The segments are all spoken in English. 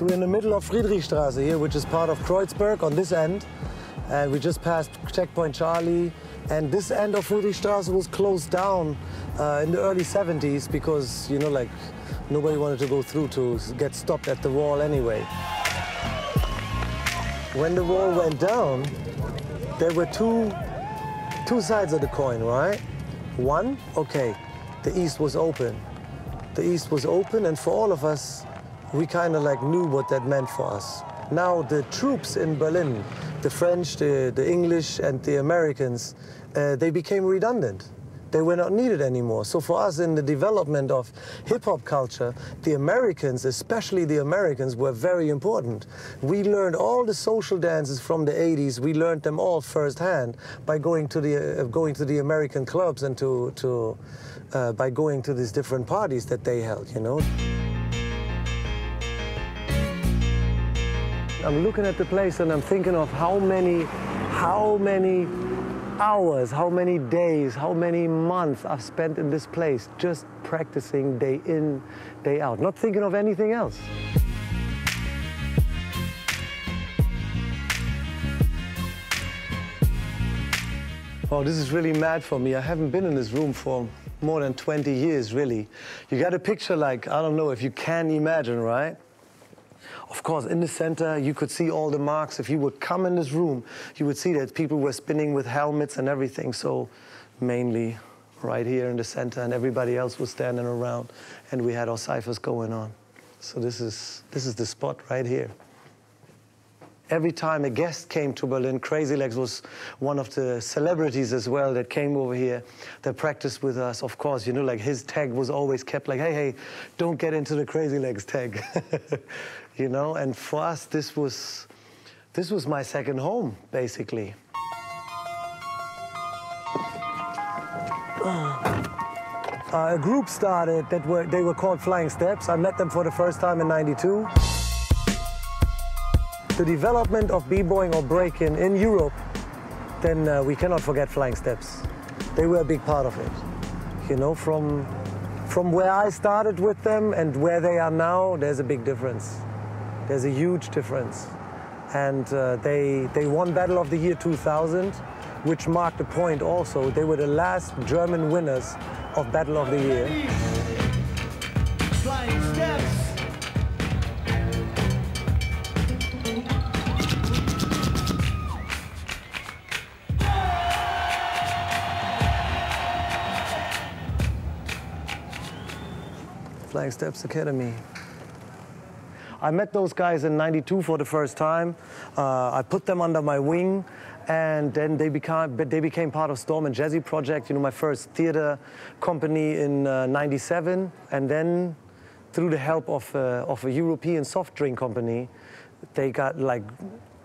So we're in the middle of Friedrichstraße here, which is part of Kreuzberg on this end. And we just passed Checkpoint Charlie. And this end of Friedrichstraße was closed down in the early 70s because, you know, like, nobody wanted to go through to get stopped at the wall anyway. When the wall went down, there were two sides of the coin, right? One, okay, the East was open. The East was open, and for all of us, we kind of like knew what that meant for us. Now the troops in Berlin, the French, the English, and the Americans, they became redundant. They were not needed anymore. So for us in the development of hip-hop culture, the Americans, especially the Americans, were very important. We learned all the social dances from the 80s. We learned them all firsthand by going to the American clubs and by going to these different parties that they held, you know. I'm looking at the place and I'm thinking of how many hours, how many days, how many months I've spent in this place just practicing day in, day out, not thinking of anything else. Oh, this is really mad for me. I haven't been in this room for more than 20 years, really. You got a picture like, I don't know if you can imagine, right? Of course, in the center, you could see all the marks. If you would come in this room, you would see that people were spinning with helmets and everything. So mainly right here in the center, and everybody else was standing around, and we had our ciphers going on. So this is the spot right here. Every time a guest came to Berlin, Crazy Legs was one of the celebrities as well that came over here, that practiced with us. Of course, you know, like his tag was always kept like, hey, don't get into the Crazy Legs tag. You know, and for us, this was my second home, basically. A group started they were called Flying Steps. I met them for the first time in '92. The development of b-boying or breaking in Europe, then we cannot forget Flying Steps. They were a big part of it. You know, from where I started with them and where they are now, there's a big difference. There's a huge difference. And they won Battle of the Year 2000, which marked a point also. They were the last German winners of Battle of the Year. Flying Steps. Flying Steps Academy. I met those guys in '92 for the first time. I put them under my wing, and then they became part of Storm and Jazzy Project, you know, my first theater company in '97. And then, through the help of a European soft drink company, they got like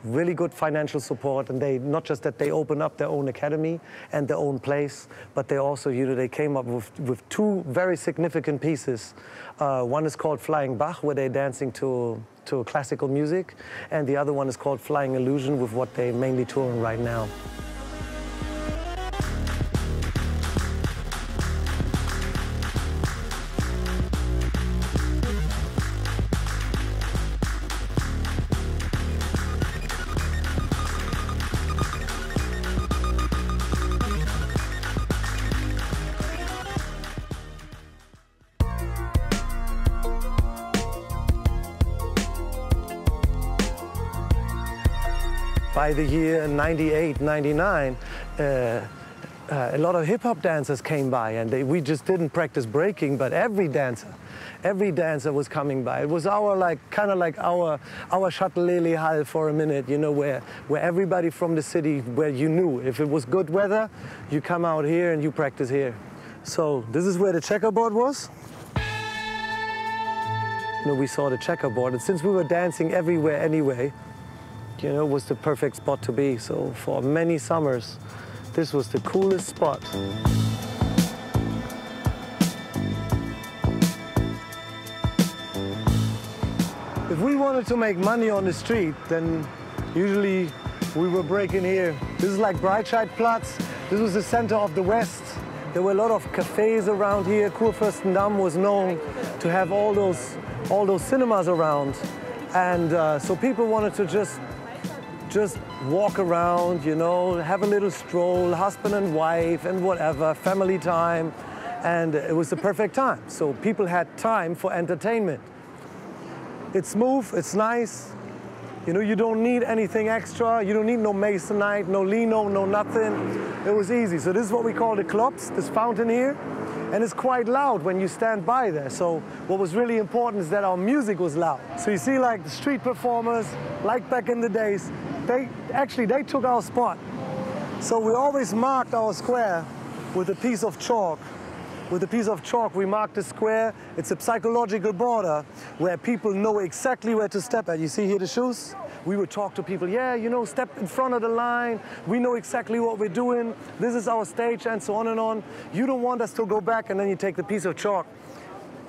really good financial support, and they, not just that they opened up their own academy and their own place, but they also, you know, they came up with two very significant pieces. One is called Flying Bach, where they're dancing to classical music, and the other one is called Flying Illusion, with what they're mainly touring right now. By the year '98, '99, a lot of hip-hop dancers came by, and we just didn't practice breaking, but every dancer was coming by. It was our kind of like our Shuttle Hall for a minute, you know, where everybody from the city, where you knew if it was good weather, you come out here and you practice here. So this is where the checkerboard was. You know, we saw the checkerboard, and since we were dancing everywhere anyway, you know, it was the perfect spot to be. So for many summers, this was the coolest spot. If we wanted to make money on the street, then usually we were breaking here. This is like Breitscheidplatz. This was the center of the West. There were a lot of cafes around here. Kurfürstendamm was known to have all those cinemas around. And so people wanted to just walk around, you know, have a little stroll, husband and wife and whatever, family time. And it was the perfect time. So people had time for entertainment. It's smooth, it's nice. You know, you don't need anything extra. You don't need no masonite, no lino, no nothing. It was easy. So this is what we call the clubs, this fountain here. And it's quite loud when you stand by there. So what was really important is that our music was loud. So you see like the street performers, like back in the days, they took our spot. So we always marked our square with a piece of chalk. With a piece of chalk, we marked the square. It's a psychological border where people know exactly where to step at. You see here the shoes? We would talk to people, yeah, you know, step in front of the line. We know exactly what we're doing. This is our stage, and so on and on. You don't want us to go back, and then you take the piece of chalk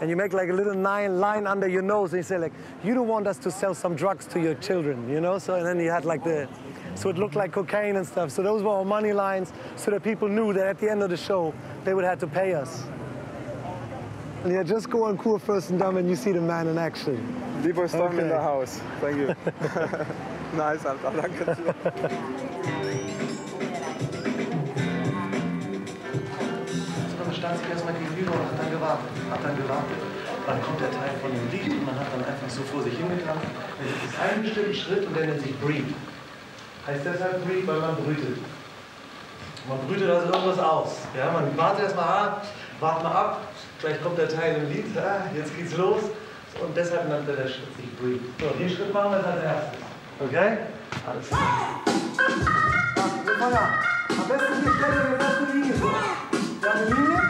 and you make like a little line under your nose, and you say like, you don't want us to sell some drugs to your children, you know? So, and then you had like so it looked like cocaine and stuff. So those were our money lines, so that people knew that at the end of the show, they would have to pay us. And yeah, just go on Cool First and Dumb and you see the man in action. BBOYS STORM in the house. Thank you. Nice, Alter. Danke dir. Dann stand sich erstmal gegenüber und hat dann gewartet. Dann kommt der Teil von dem Lied und man hat dann einfach so vor sich hingetan. Es ist ein bestimmter Schritt und der nennt sich Breathe. Heißt deshalb Breathe, weil man brütet. Man brütet also irgendwas aus. Ja, man wartet erstmal, wart mal ab, gleich kommt der Teil im Lied, jetzt geht's los. Und deshalb nannte der Schritt sich Breathe. So, den Schritt machen wir jetzt als erstes. Okay? Alles klar. Wir fangen an. Am besten wir stellen wir erst eine Linie vor. Wir haben eine Linie.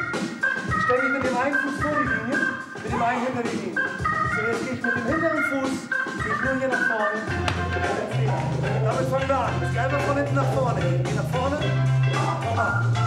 Ich stelle mich mit dem einen Fuß vor die Linie, mit dem einen hinter die Linie. So, jetzt gehe ich mit dem hinteren Fuß, gehe ich nur hier nach vorne. Damit fangen wir an. Ich gehe einfach von hinten nach vorne gehen. Geh nach vorne. Nochmal.